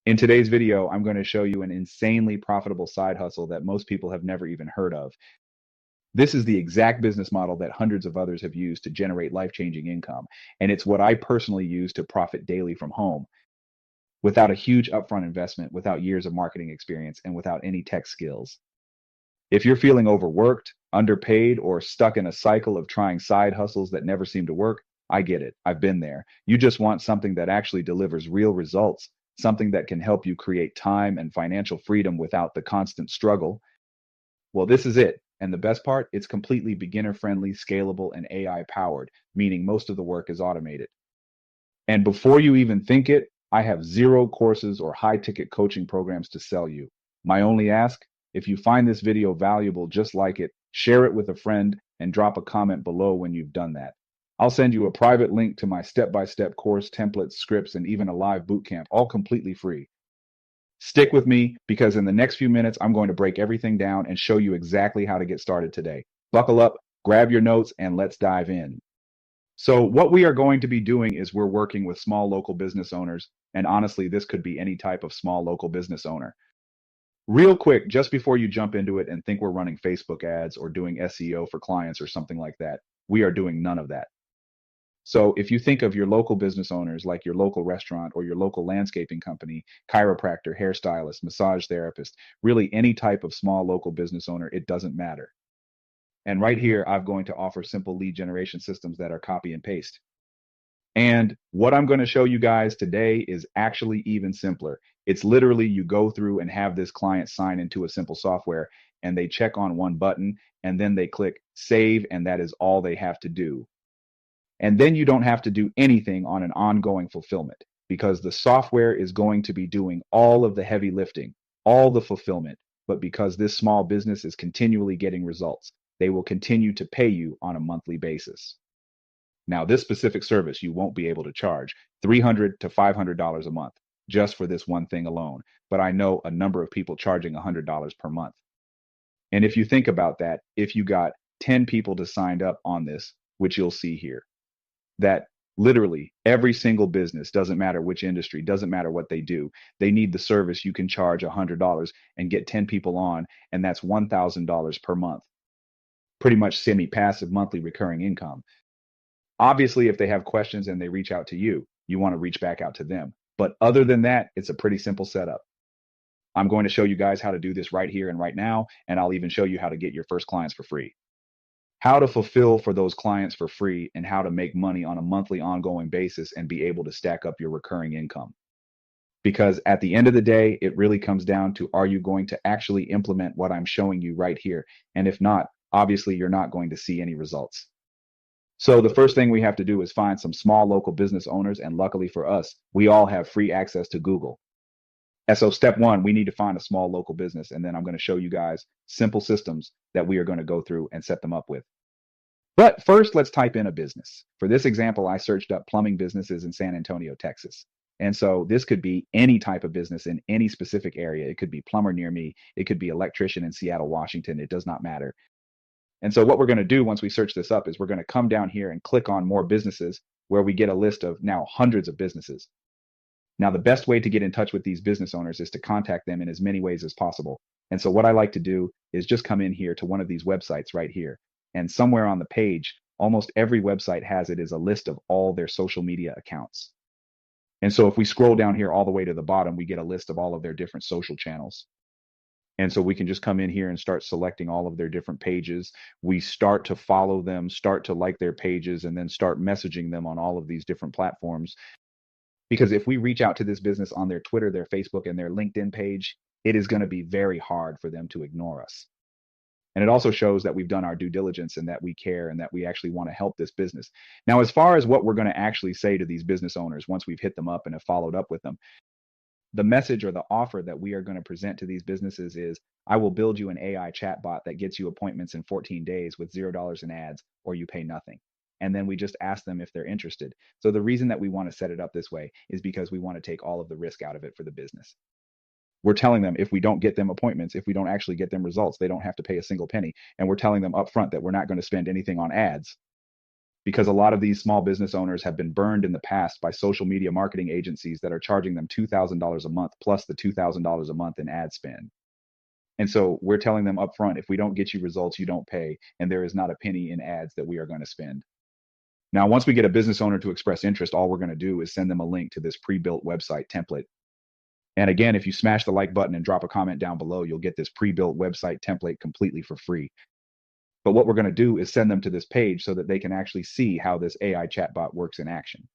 In today's video, I'm going to show you an insanely profitable side hustle that most people have never even heard of. This is the exact business model that hundreds of others have used to generate life-changing income, and it's what I personally use to profit daily from home without a huge upfront investment, without years of marketing experience, and without any tech skills. If you're feeling overworked, underpaid, or stuck in a cycle of trying side hustles that never seem to work, I get it. I've been there. You just want something that actually delivers real results, something that can help you create time and financial freedom without the constant struggle. Well, this is it. And the best part, it's completely beginner friendly, scalable, and AI powered, meaning most of the work is automated. And before you even think it, I have zero courses or high ticket coaching programs to sell you. My only ask, if you find this video valuable just like it, share it with a friend and drop a comment below when you've done that. I'll send you a private link to my step-by-step course, templates, scripts, and even a live bootcamp, all completely free. Stick with me because in the next few minutes, I'm going to break everything down and show you exactly how to get started today. Buckle up, grab your notes, and let's dive in. So what we are going to be doing is we're working with small local business owners. And honestly, this could be any type of small local business owner. Real quick, just before you jump into it and think we're running Facebook ads or doing SEO for clients or something like that, we are doing none of that. So if you think of your local business owners, like your local restaurant or your local landscaping company, chiropractor, hairstylist, massage therapist, really any type of small local business owner, it doesn't matter. And right here, I'm going to offer simple lead generation systems that are copy and paste. And what I'm going to show you guys today is actually even simpler. It's literally you go through and have this client sign into a simple software and they check on one button and then they click save, and that is all they have to do. And then you don't have to do anything on an ongoing fulfillment because the software is going to be doing all of the heavy lifting, all the fulfillment. But because this small business is continually getting results, they will continue to pay you on a monthly basis. Now, this specific service, you won't be able to charge $300 to $500 a month just for this one thing alone. But I know a number of people charging $100 per month. And if you think about that, if you got 10 people to sign up on this, which you'll see here, that literally every single business, doesn't matter which industry, doesn't matter what they do, they need the service. You can charge $100 and get 10 people on, and that's $1,000 per month. Pretty much semi-passive monthly recurring income. Obviously, if they have questions and they reach out to you, you want to reach back out to them. But other than that, it's a pretty simple setup. I'm going to show you guys how to do this right here and right now, and I'll even show you how to get your first clients for free. How to fulfill for those clients for free, and how to make money on a monthly ongoing basis and be able to stack up your recurring income. Because at the end of the day, it really comes down to, are you going to actually implement what I'm showing you right here? And if not, obviously you're not going to see any results. So the first thing we have to do is find some small local business owners. And luckily for us, we all have free access to Google. And so step one, we need to find a small local business. And then I'm going to show you guys simple systems that we are going to go through and set them up with. But first, let's type in a business. For this example, I searched up plumbing businesses in San Antonio, Texas. And so this could be any type of business in any specific area. It could be plumber near me. It could be electrician in Seattle, Washington. It does not matter. And so what we're going to do once we search this up is we're going to come down here and click on more businesses, where we get a list of now hundreds of businesses. Now, the best way to get in touch with these business owners is to contact them in as many ways as possible. And so what I like to do is just come in here to one of these websites right here. And somewhere on the page, almost every website has it as a list of all their social media accounts. And so if we scroll down here all the way to the bottom, we get a list of all of their different social channels. And so we can just come in here and start selecting all of their different pages. We start to follow them, start to like their pages, and then start messaging them on all of these different platforms. Because if we reach out to this business on their Twitter, their Facebook, and their LinkedIn page, it is going to be very hard for them to ignore us. And it also shows that we've done our due diligence and that we care and that we actually want to help this business. Now, as far as what we're going to actually say to these business owners once we've hit them up and have followed up with them, the message or the offer that we are going to present to these businesses is, I will build you an AI chatbot that gets you appointments in 14 days with $0 in ads, or you pay nothing. And then we just ask them if they're interested. So the reason that we want to set it up this way is because we want to take all of the risk out of it for the business. We're telling them if we don't get them appointments, if we don't actually get them results, they don't have to pay a single penny. And we're telling them up front that we're not going to spend anything on ads. because a lot of these small business owners have been burned in the past by social media marketing agencies that are charging them $2,000 a month plus the $2,000 a month in ad spend. And so we're telling them upfront, if we don't get you results, you don't pay, and there is not a penny in ads that we are going to spend. Now, once we get a business owner to express interest, all we're going to do is send them a link to this pre-built website template. And again, if you smash the like button and drop a comment down below, you'll get this pre-built website template completely for free. But what we're going to do is send them to this page so that they can actually see how this AI chatbot works in action.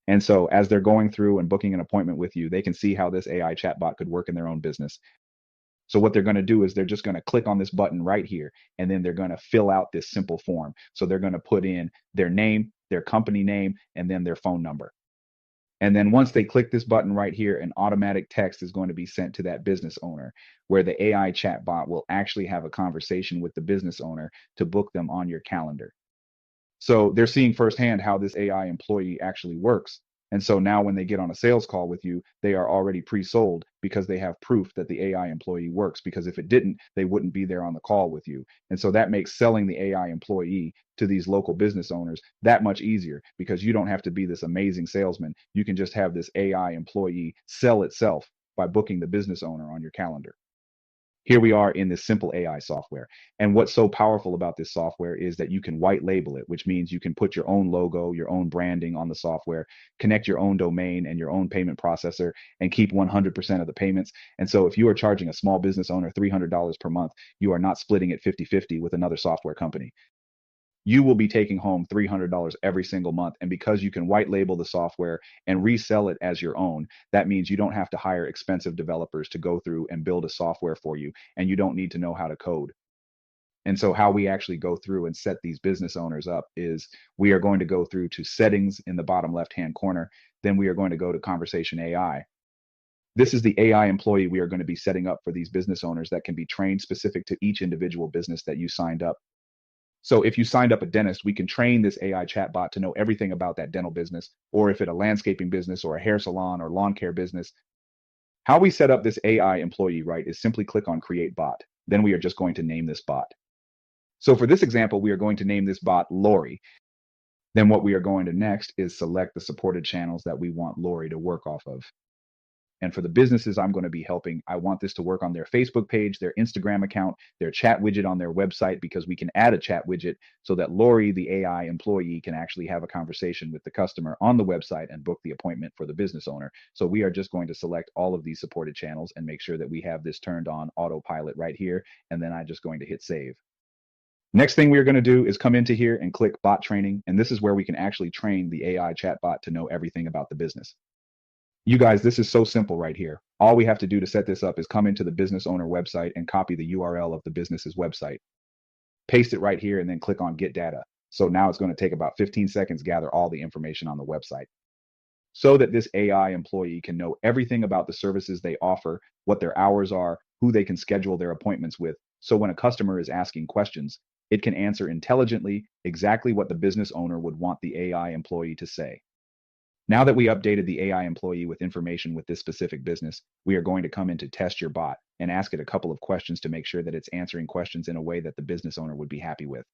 And so as they're going through and booking an appointment with you, they can see how this AI chatbot could work in their own business. So what they're going to do is they're just going to click on this button right here, and then they're going to fill out this simple form. So they're going to put in their name, their company name, and then their phone number. And then once they click this button right here, an automatic text is going to be sent to that business owner where the AI chatbot will actually have a conversation with the business owner to book them on your calendar. So they're seeing firsthand how this AI employee actually works. And so now when they get on a sales call with you, they are already pre-sold because they have proof that the AI employee works. Because if it didn't, they wouldn't be there on the call with you. And so that makes selling the AI employee to these local business owners that much easier, because you don't have to be this amazing salesman. You can just have this AI employee sell itself by booking the business owner on your calendar. Here we are in this simple AI software. And what's so powerful about this software is that you can white label it, which means you can put your own logo, your own branding on the software, connect your own domain and your own payment processor, and keep 100% of the payments. And so if you are charging a small business owner $300 per month, you are not splitting it 50-50 with another software company. You will be taking home $300 every single month. And because you can white label the software and resell it as your own, that means you don't have to hire expensive developers to go through and build a software for you, and you don't need to know how to code. And so how we actually go through and set these business owners up is we are going to go through to settings in the bottom left-hand corner. Then we are going to go to conversation AI. This is the AI employee we are going to be setting up for these business owners that can be trained specific to each individual business that you signed up. So if you signed up a dentist, we can train this AI chatbot to know everything about that dental business, or if it's a landscaping business or a hair salon or lawn care business. How we set up this AI employee, right, is simply click on Create Bot. Then we are just going to name this bot. So for this example, we are going to name this bot Lori. Then what we are going to next is select the supported channels that we want Lori to work off of. And for the businesses I'm going to be helping, I want this to work on their Facebook page, their Instagram account, their chat widget on their website, because we can add a chat widget so that Lori, the AI employee, can actually have a conversation with the customer on the website and book the appointment for the business owner. So we are just going to select all of these supported channels and make sure that we have this turned on autopilot right here. And then I'm just going to hit save. Next thing we are going to do is come into here and click bot training. And this is where we can actually train the AI chatbot to know everything about the business. You guys, this is so simple right here. All we have to do to set this up is come into the business owner website and copy the URL of the business's website. Paste it right here and then click on Get Data. So now it's going to take about 15 seconds to gather all the information on the website, so that this AI employee can know everything about the services they offer, what their hours are, who they can schedule their appointments with. So when a customer is asking questions, it can answer intelligently exactly what the business owner would want the AI employee to say. Now that we updated the AI employee with information with this specific business, we are going to come into Test Your Bot and ask it a couple of questions to make sure that it's answering questions in a way that the business owner would be happy with.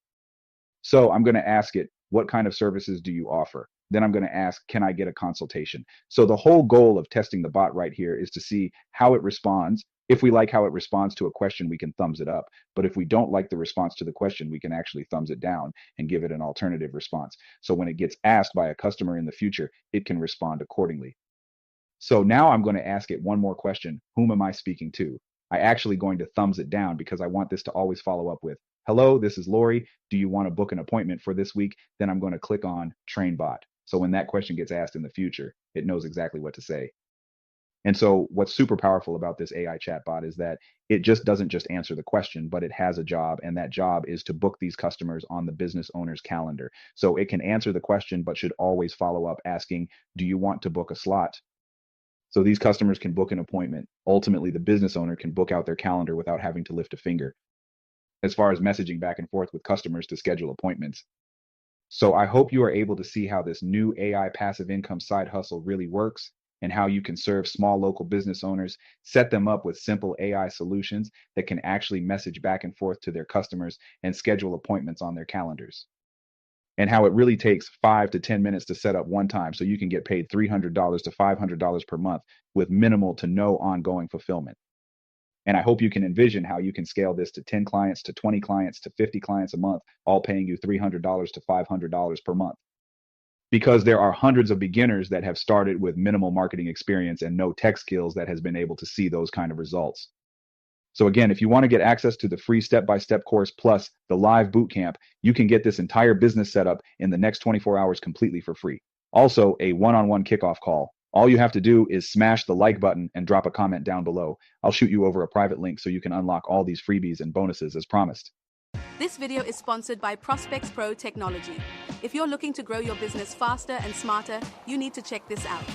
So I'm going to ask it, what kind of services do you offer? Then I'm going to ask, can I get a consultation? So the whole goal of testing the bot right here is to see how it responds. If we like how it responds to a question, we can thumbs it up. But if we don't like the response to the question, we can actually thumbs it down and give it an alternative response. So when it gets asked by a customer in the future, it can respond accordingly. So now I'm going to ask it one more question. Whom am I speaking to? I actually going to thumbs it down because I want this to always follow up with, hello, this is Lori. Do you want to book an appointment for this week? Then I'm going to click on Train Bot. So when that question gets asked in the future, it knows exactly what to say. And so what's super powerful about this AI chatbot is that it just doesn't just answer the question, but it has a job, and that job is to book these customers on the business owner's calendar. So it can answer the question, but should always follow up asking, do you want to book a slot? So these customers can book an appointment. Ultimately, the business owner can book out their calendar without having to lift a finger, as far as messaging back and forth with customers to schedule appointments. So I hope you are able to see how this new AI passive income side hustle really works, and how you can serve small local business owners, set them up with simple AI solutions that can actually message back and forth to their customers and schedule appointments on their calendars. and how it really takes 5 to 10 minutes to set up one time so you can get paid $300 to $500 per month with minimal to no ongoing fulfillment. And I hope you can envision how you can scale this to 10 clients, to 20 clients, to 50 clients a month, all paying you $300 to $500 per month. Because there are hundreds of beginners that have started with minimal marketing experience and no tech skills that has been able to see those kind of results. So again, if you want to get access to the free step-by-step course plus the live bootcamp, you can get this entire business setup in the next 24 hours completely for free. Also, a one-on-one kickoff call. All you have to do is smash the like button and drop a comment down below. I'll shoot you over a private link so you can unlock all these freebies and bonuses as promised. This video is sponsored by Prospects Pro Technology. If you're looking to grow your business faster and smarter, you need to check this out.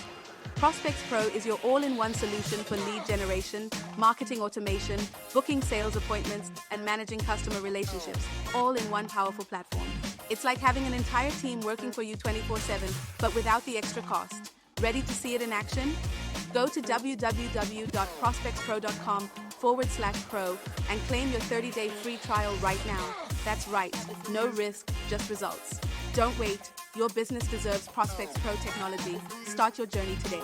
Prospects Pro is your all-in-one solution for lead generation, marketing automation, booking sales appointments, and managing customer relationships, all in one powerful platform. It's like having an entire team working for you 24/7, but without the extra cost. Ready to see it in action? Go to www.prospectspro.com/pro and claim your 30-day free trial right now. That's right, no risk, just results. Don't wait. Your business deserves Prospects Pro technology. Start your journey today.